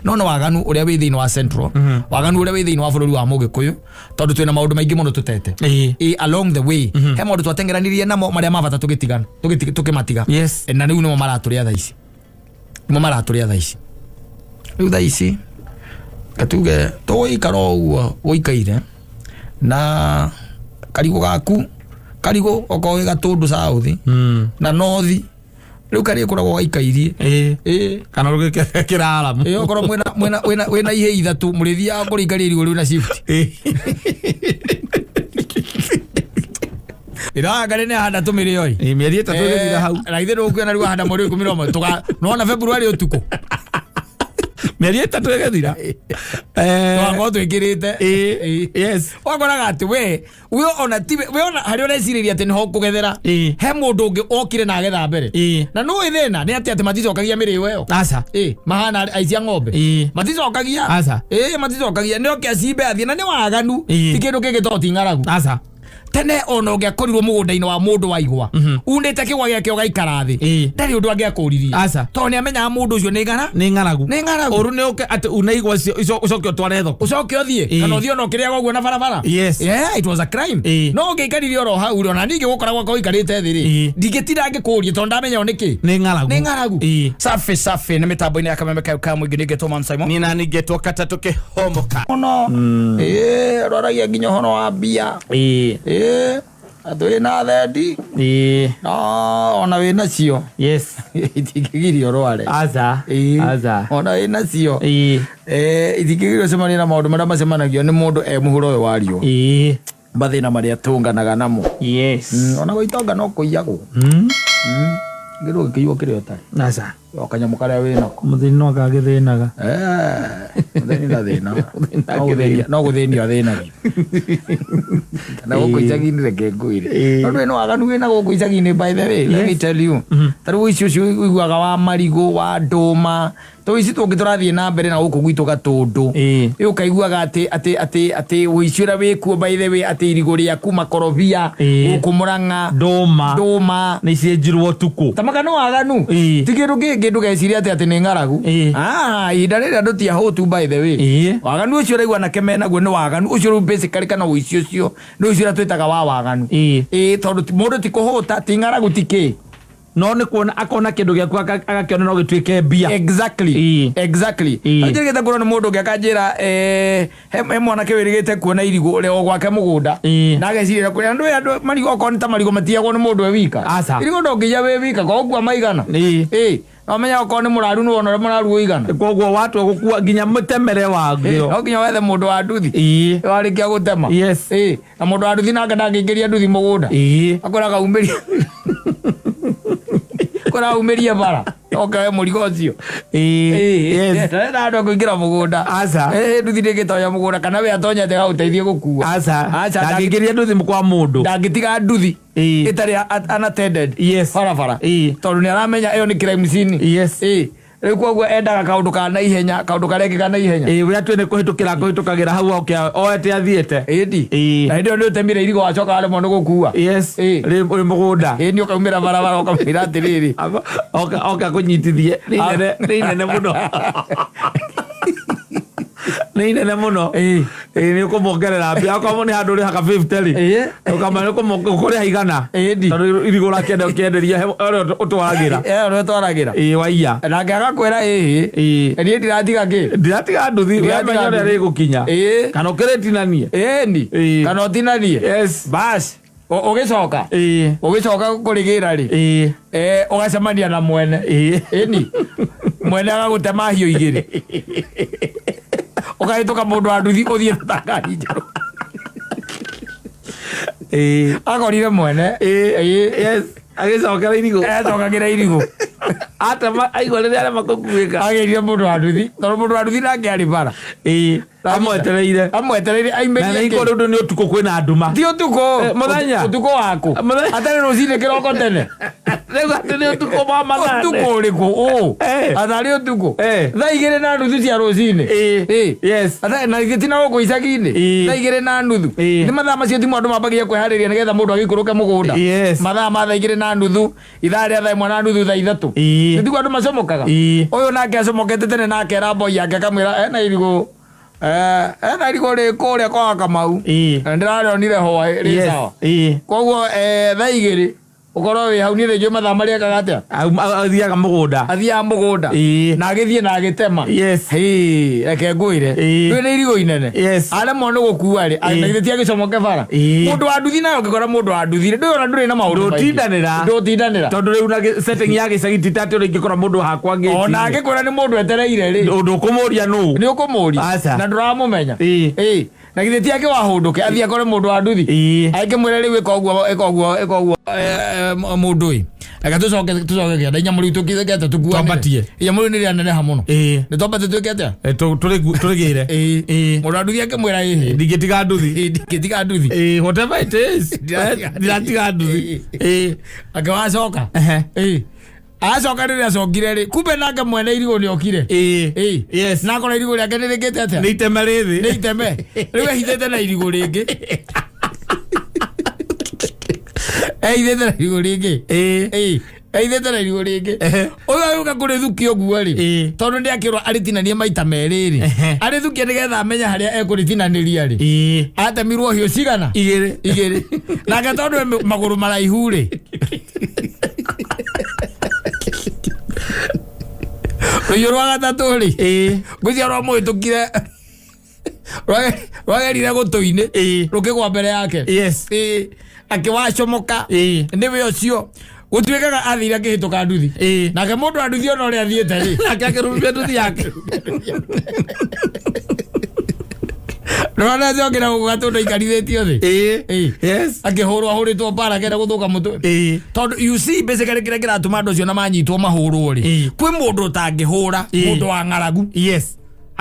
no waganu uria wi thiini wa central waganu uria wi thiini wa bururi wa Mugikuyu tondu twina maundu maingi muno tutete along the way he maundu twatengeranirie namo maria mabata tugitigana tukimatiga na riu nimo maraturia thaa ici riu thaa ici katuge tuikaro uguo uikaire na karigo gaku karigo okowe gatundu south na north riu kari kuragwo gaikairie kana ruge kiraramu okoro mwena ihe ithatu murithia kuringaria irigo riu na shift ira ngare ne handa tumiri oi mieri itatu thira hau na ithe rukwena riu handa mweri 10 tuga nona February utuko mieri itatu igathira twango twikirite yes wakoraga ati we ona tibe we ona hari ona isiriria ati niho kugethera he mundu ungi okire na agetha mbere na no ithena ni ati maticokagia miriyo yo asa mahana aicia ng'ombe maticokagia asa maticokagia ni okia cimbe athie na ni waganu ti kindu kingitoti ng'aragu asa tene ono ngiakorirwo mugunda-ini wa mundu waigwa undite kigwa giake ugaikara thi ndari undu angiakuririe to ni amenya mundu ucio ni ng'aragu oru ni uke ati unaigwa ucoke utware thoko ucoke uthie kana uthie no kiria gwaguo na barabara it was a crime no ngiikaririe oro hau ro na ningi gukoragwo kwa ikarite thi ri ndingitira ngikurie to ndamenya niki ni ng'aragu safi ni mitambo-ini ya Kameme ka mwingi ningetuma Simon ni na ningetwo kata tukihomoka no roragia nginya hono wa mbia atwe na thendi no ona we nacio itingigirio rware aza ona we nacio itingigirio semani na maundu maria macemanagio ni mundu muhuro uyu wario mathina maria tunganaga namo ona gwitonga no kuiyagwo ngiru kiyo kirio tari aza okanyamu karia winako muthini no kagithinaga muthini na thina no guthinio athinagia na guku icagi-ini reke ngwire no no waganu wina guku icagi-ini by the way let me tell you taru icio iguaga wa marigo wa nduma to ici tungiturathie na mbere na guku gwitu gatundu ukaiguaga ati uicira wikuo by the way ati irigo riaku makorobia guku Murang'a nduma ni cienjirwo tuku tamaka no waganu tigiru kingi ndugeciria ati ni ng'aragu inda riria ndutia hotu by the way waganu ucio raigua na kemena guo ni waganu ucio ru basically kana uici ucio ni ucio twitaga wa waganu tondu mundu ti kuhuta ti ng'aragu tiki no ni kuona akona kindu giaku agakiona no gitwike mbia exactly ajirigite kurona mundu giakanjira he mwana kiwirigite kuona irigo leo gwake mugunda na ageciria kuria andu marigo koni ta marigo matiagwo ni mundu ewika irigo ndongiya we wika kogwa maigana amenya ko ni muraru no ona muraru oigana kogwo watu gukua nginya mutemere wagio no nginya wethe mundu wa nduthi warikia gutema na mundu wa nduthi nanga ndangĩingĩria nduthi mugunda akoraga umeria kora umeria bara okae murigo ucio na ndo kuingira mugunda nduthi ndĩngĩtonya mugunda kana we atonya tega uteithie gukua ndangĩingĩria nduthi kwa mundu ndangĩtiga nduthi itari unattended bara tondu ni aramenya iyo ni crime scene riu koguo endaga kaundu kana ihenya kaundu karekika na ihenya we atwe ni kuhitukagira hau oete athiete na ndio ndio temire irigo wacoka ale mono gukua ri mugunda ni ukaumira barabara ukamira atiriri oka kunyitithie ni nene muno ni nene muno ni ukumwongerera mbia okorwo ni handu ri haka 50 ri ukamenya kuria igana tondu irigo rakenda ukienderia utwaragira utwaragira waiya nake agakwira ni ndiratiga nduthi wemenya uria rigukinya kana ukiretinanie kana utinanie bas ugicoka kurigira ri ugacemania na mwene mwene agagutema hiyo igiri ukahituka mundu wa nduthi uthie takari njeru akorire mwene agicokera irigo acokagira irigo atema aigua riria aria makukuika ageria mundu wa nduthi tondu mundu wa nduthi ndangiari bara amwetereire aimerie iko rundu ni utuko kwina nduma ti utuko muthenya utuko waku atari rucine kiroko tene rego atene utuko ba magane utuko uriku atari utuko thaa igiri na nuthu cia rucine atari na gitina guku icagi-ini thaa igiri na nuthu ni mathaa macio ti andu mambagia kwihariria nigetha mundu agikuruke mugunda mathaa ma thaa igiri na nuthu ithaa ria thaa imwe na nuthu thaa ithatu Ndigo andu macomokaga. Uyu nake acomokete tene nake rambo yake kamwira ena irigo ena irigo ri kuria kwa Kamau. Ndirarionire hoa ri sawa. Koguo thaa igiri ukorwo wi hau ni thio mathaa maria kagatia athiaga mugunda na agithie na agitema reke ngwire rwi ni irigo inene ale mono gukua ri agithie agicomoke bara mundu wa nduthi nayo ngikora mundu wa nduthi ndu ona nduri na maundu ndutindanira tondu riu na setting ya gicagi tatu ri ngikora mundu hakwa ngi ona agikwira ni mundu etereire ri undu kumuria nu ni ukumuria na nduramumenya na githie ake wahunduke athia kore mundu wa nduthi aike mwire riu ikoguo mundu uyu aka tucoke kia ndainya muri tukize kia tukua twambatie iya muri ni anene hamuno ni twambate twike atia turigire mundu wa nduthi ake mwira ndigitiga nduthi whatever it is ndiratiga nduthi aka wacoka acoka rä rä acokire rä kumbe nake mwene irigo nä okire nakora irigo rä ake nä rä ngä te atä nä iteme rä thä nä iteme rä u ehithä te na irigo rä ngä ehithä te na irigo rä ngä ehithä te na irigo rä ngä å yå ayå ka kå rä thukia å guo rä tondå nä akä rwo arä tinanie maita merä rä arä thukia nä getha amenya harä a ekå rä tinanä rä atemirwo hiå cigana igä rä nake tondå magå rå maraihu rä rũiyũ rwa gatatũ rĩ ngũcia rwa mũhĩtũkire rwagerire gũtũ-inĩ rũkĩgwa mbere yake akĩwacomoka nĩwe ũcio gũtuĩkaga athire akĩhĩtũka nduthi nake mũndũ wa nduthi ona ũrĩa athiĩte rĩ nake akĩrumia nduthi yake rona njokera gũkũ gatũndũ ikarithĩtio thĩ akĩhũrwo ahũrĩtwo mbara akenda gũthũka mũtwe tondũ you see basically kĩrĩa kĩratũma andũ acio na manyitwo mahũrwo rĩ kwĩ mũndũ ũtangĩhũra mũndũ wa ng'aragu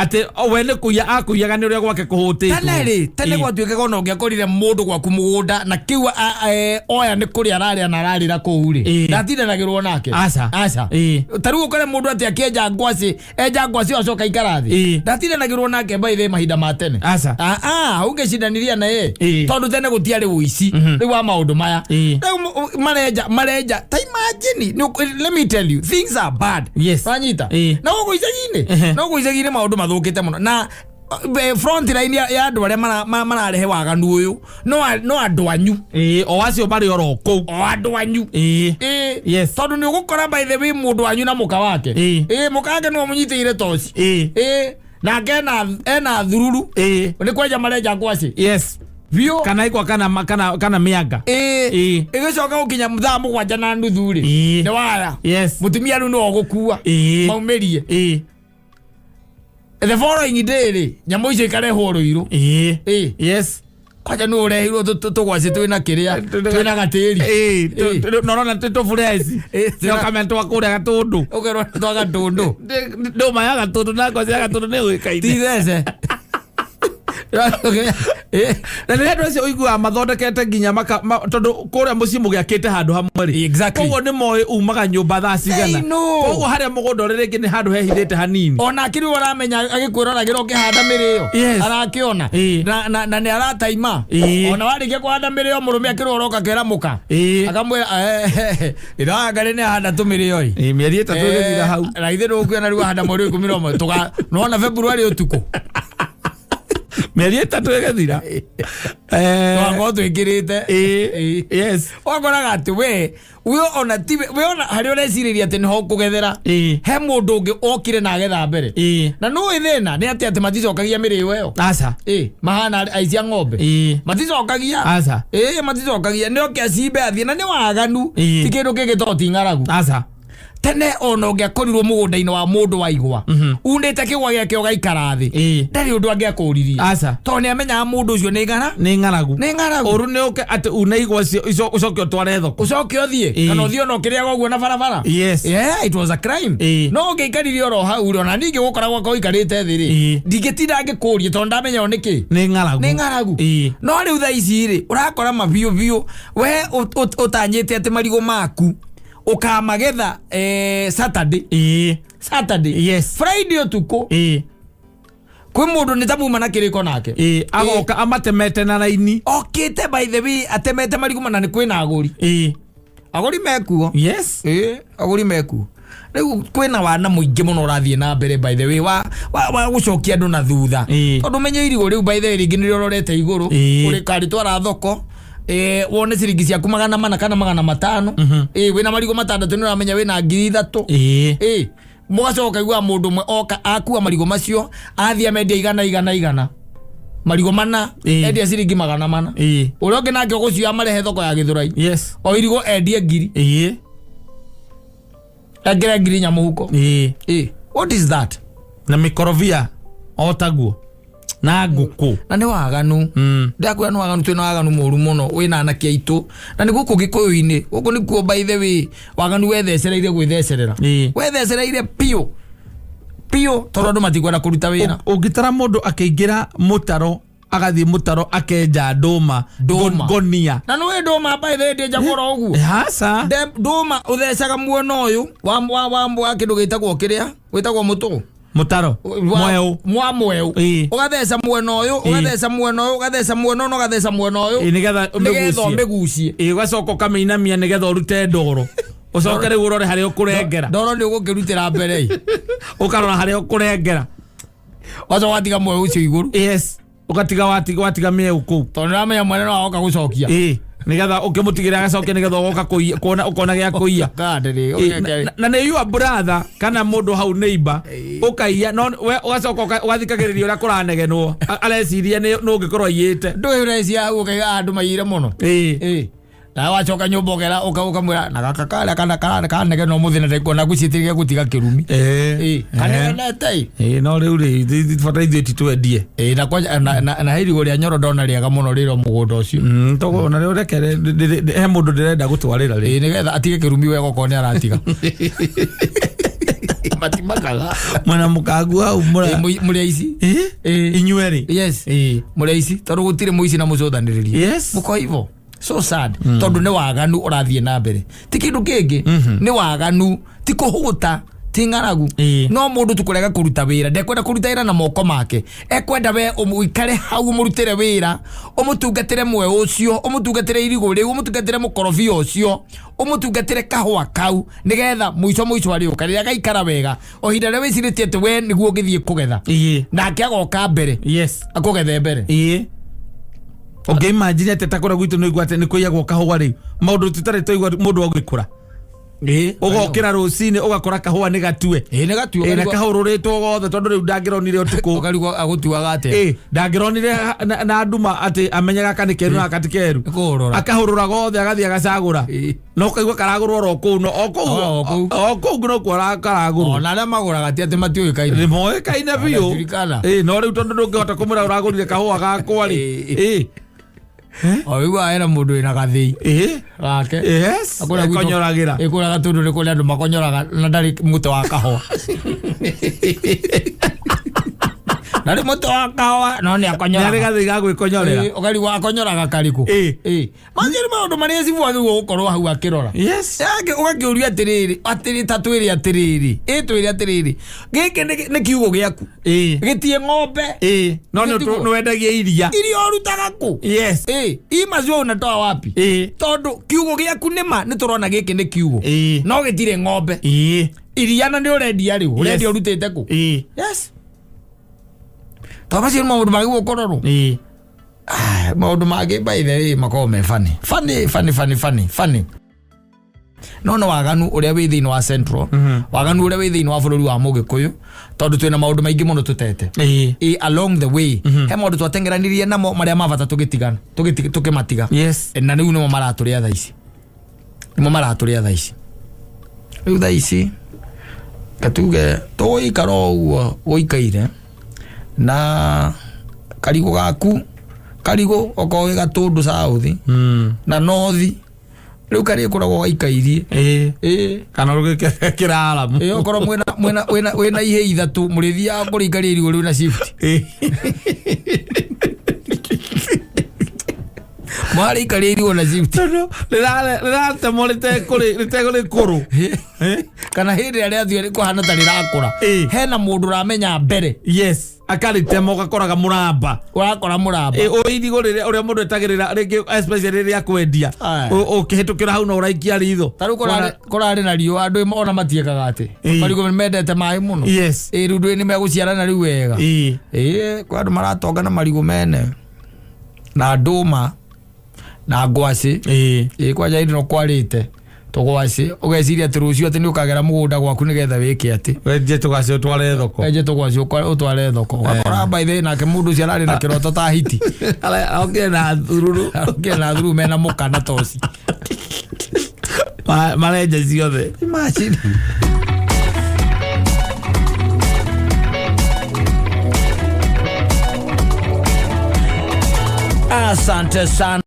ate we nä kå ia akåiaga nä å rä a gwake kå hå tä tene gwatuĩkaga ona ũngĩakorire mũndũ gwaku mũgũnda na kĩu oya nĩ kũrĩa ararĩa na ararĩra kũu rĩ ndatindanagĩrwo nake aca ta rĩu ũkore mũndũ atĩ akĩenja ngwacĩ enja ngwacĩ acoka ikara thĩ ndatindanagĩrwo nake baithe mahinda ma tene hau ngĩcindaniria na ye tondũ tene gũtiarĩ ũici rĩu wa maũndũ maya rĩu marenja ta imagine let me tell you things are bad wanyita na gũkũ icagi-inĩ maũndũ mathũkĩte mũno na front line ya andũ arĩa mararehe waganu ũyũ no andũ anyu o acio marĩ oro kũu o andũ anyu tondũ nĩ ũgũkora by the way mũndũ wanyu na mũka wake mũka wake nĩwe mũnyitĩire toci nake ena thururu nĩ kwenja marenja ngwacĩ biũ kana ikwa kana mĩanga ĩgĩcoka gũkinya thaa mũgwanja na nuthu rĩ nĩ waya mũtumia rĩu nĩwe ũgũkua maumĩrie the following day rĩ nyamũ icio ikarehwo rũirũ kwaja nĩ ũrehirwo tũgwacĩ twĩna kĩrĩa twĩna gatĩri norona tũbureci ũkamenya twakũrĩa gatũndũ ũkerwo twa gatũndũ ndũma ya gatũndũ na ngwacĩ ya gatũndũ nĩ ũĩkaine tithece na nä andå acio ũiguaga mathondekete nginya tondũ kũrĩa mũciĩ mũgĩakĩte handũ hamwe rĩ koguo nĩ moĩ umaga nyũmba thaa cigana koguo harĩa mũgũnda ũrĩ rĩngĩ nĩ handũ hehithĩte hanini ona akĩrĩ aramenya agĩkwĩroragĩra ũkĩhanda mĩrĩo arakĩona na nĩ arataima ona warĩkia kũhanda mĩrĩo mũrũme akĩrĩ ũroka kera mũka akamwĩra ĩragarĩ nĩ ahanda tũmĩrĩo mĩeri ĩtatũ ĩgĩthira hau na ithe ndũkwĩona rĩu ahanda mweri 10 nona Februari ũtukũ mĩeri ĩtatũ ĩgĩthira twakorwo twĩkĩrĩte wakoraga atĩ we ona harĩa ũrecirĩria atĩ nĩho kũgethera he mũndũ ũngĩ okire na agetha mbere na nũĩ thĩna nĩ atĩ maticokagia mĩrĩo ĩyo mahana aici a ng'ombe maticokagia maticokagia nĩ oke acimbe athiĩ na nĩ waganu ti kĩndũ kĩngĩ to ti ng'aragu tene ona ũngĩakorirwo mũgũnda-inĩ wa mũndũ wa igwa unĩte kĩgwa gĩake ũgaikara thĩ ndarĩ ũndũ angĩakũririe tondũ nĩ amenyaga mũndũ ũcio nĩ ng'aragu ũru nĩ ũke atĩ une igwa cio ũcoke ũtware thoko ũcoke ũthiĩ kana ũthiĩ ona ũkĩrĩaga ũguo na barabara it was a crime no ũngĩaikarire oro hau ona ningĩ gũkora gwakwa ũikarĩte thĩ rĩ ndingĩtinda ngĩkũria tondũ ndamenya nĩ nĩ ng'aragu no rĩu thaa ici rĩ ũrakora mabiũ biũ we ũtanyĩte atĩ marigũ maku ukamagetha Saturday Friday utuko kwĩ mũndũ nĩ tamuma na kĩrĩko nake agoka amatemete na raini okĩte by the way atemete marigũ mana nĩ kwĩna agũri mekuo agũri mekuo riu kwina wana muingi muno rathie na mbere by the way wa gucokia andu na thutha tondu menye irigo riu by the way ringi ni rorete iguru uri kari twara thoko wone ciringi ciaku 400 kana 500 wina marigo matandatu ni uramenya wina 3000 mugacoka igua mundu mwe oka akua marigo macio athia mendia igana marigo mana endia ciringi 400 uria ungi nake gucio amarehe thoko ya Githurai o irigo endie ngiri agera ngiri nya muhuko what is that na mikorofia otaguo na nguku na ni waganu ndakuya no waganu twina waganu moru muno wina anake aitu na ni guku gikoyo-ini guku ni kuo by the way waganu wethecereire gwithecereera wethecereire pio tondu andu matikwenda kuruta wira ungitara mundu akeingira mutaro agathie mutaro akenja nduma gonia na no nduma by the way ndeja goro uguo hasa nduma uthecaga muono uyu wa kindu gitagwo kiria witagwo mutaro mweu ugatheca mweno uyu ugatheca mweno uyu nigetha umegucie ugacoka ukamiinamia nigetha urute ndoro ucoke riu urore haria ukurengera ndoro ni ugukirutira mbere ukarora haria ukurengera waco watiga mweu ucio iguru ugatiga watiga mieu kuu tondu ramenya mwene no agoka gucokia nigetha ukimutigira agacokia nigetha ugoka ukona gia kuia na ni your brother kana mundu hau neighbor ukaiya no ugacoka ugathikagiriria uria kuranegenwo areciria no ungikorwo iyite ndui urecia hau ukaiga andu mayire muno na wacoka nyumba ugera ukamwira na gaka kale kana nege no muthina ndikuona gucitiria gutiga kirumi kanenete no riu ri fataithio titwendie na hirigo ria Nyoro ndona riega muno riro mugunda ucio togo na riu rekere he mundu ndirenda gutwarira ri nigetha atige kirumi wega ko ni aratiga matimakaga mwana mukagu au muriaici inyueri muriaici tondu gutire muici na mucuthaniriria muko hivyo so sad tondu ni waganu urathie na mbere ti kindu kingi ni waganu ti kuhuta ti ngaragu no mundu tukurega kuruta wira ndekwenda kuruta wira na moko make ekwenda we umuikare hau murutire wira umutungatire mwe ucio umutungatire irigo riu umutungatire mukorofia ucio umutungatire kahwa kau nigetha muico ari ukarira gaikara wega o hinda ria wiciritie ati we niguo ngithie kugetha nake agoka mbere akugethe mbere okay imagine atakora gwitu no igwate ni kuiyagwo kahwa riu maundu tutare toigwa mundu ogikura ugokira rucini ugakora kahwa ni gatue na kahururito gothe tondu riu ndangironire utuku ukarigwa agutiwaga ate ndangironire na nduma ati amenyaga kani keru na kati keru akahurura gothe agathia agacagura no kaigwa karagurwo ro kuu no okou no kwara karagurwo ona na magura gati ati matioi kaine moe kaine biu no riu tondu ndungihota kumura uragurire kahwa gakwa ri oigwa era mundu ina gathii gake akonyoragira ikuraga tundu ni kuri andu makonyoraga na ndari muto wa kahwa nari muto wa kahwa no ni akonyoraga nari gathii ga gwikonyorera ukari wa akonyoraga kariku manjiri maundu maria cibuathu gukorwo hau akirora yake ugakiuria atiriri tatwiri atiriri giki ni kiugo giaku gitie ng'ombe no no wendagia iria urutaga ku imacio unatoa wapi tondu kiugo giaku nima ni turona giki ni kiugo no gitire ng'ombe iria na ni urendia riu urendia urutite ku Tabaci maundu magi gukororwo maundu magi by the way makome funny no waganu uria wi thiini wa Central waganu uria wi thiini wa bururi wa Mugikuyu tondu twina maundu maingi muno tutete along the way he maundu twatengeranirie namo maria mabata tukimatiga na niu nimo maraturia thaa ici riu thaa ici katuge tuikaro uguo uikaire na karigo gaku okowe gatundu south na north riu kari kuragwo gaikairie kana rugike kiraramu okoro mwena ihe ithatu murithia kuringaria irigo riu na shift mwari kali ona zifti rira temolete kuri kuru kana hindi aria thio ko hana tari rakura hena mundu ramenya mbere yes akaritemo gakoraga muramba urakora muramba o irigo rire uria mundu etagirira ringi especially ria kwendia ukihitukira hau na uraikia ritho taru korari na rio andu ona matiekaga ati marigo mendete mai muno yes rundu ni meguciarana riu wega kwa andu maratonga na marigo mene na nduma na ngwaci kwa jaidi no kwarite tugwaci ugeciria ati rucio ati ni ukagera mugunda gwaku nigetha wike ati wenje tugaci utware thoko wenje tugwaci utware thoko wakora baithe nake mundu cia rari na kiroto ta hiti okay na thuru mena mukana toci marenje ciothe imagine. Asante sana.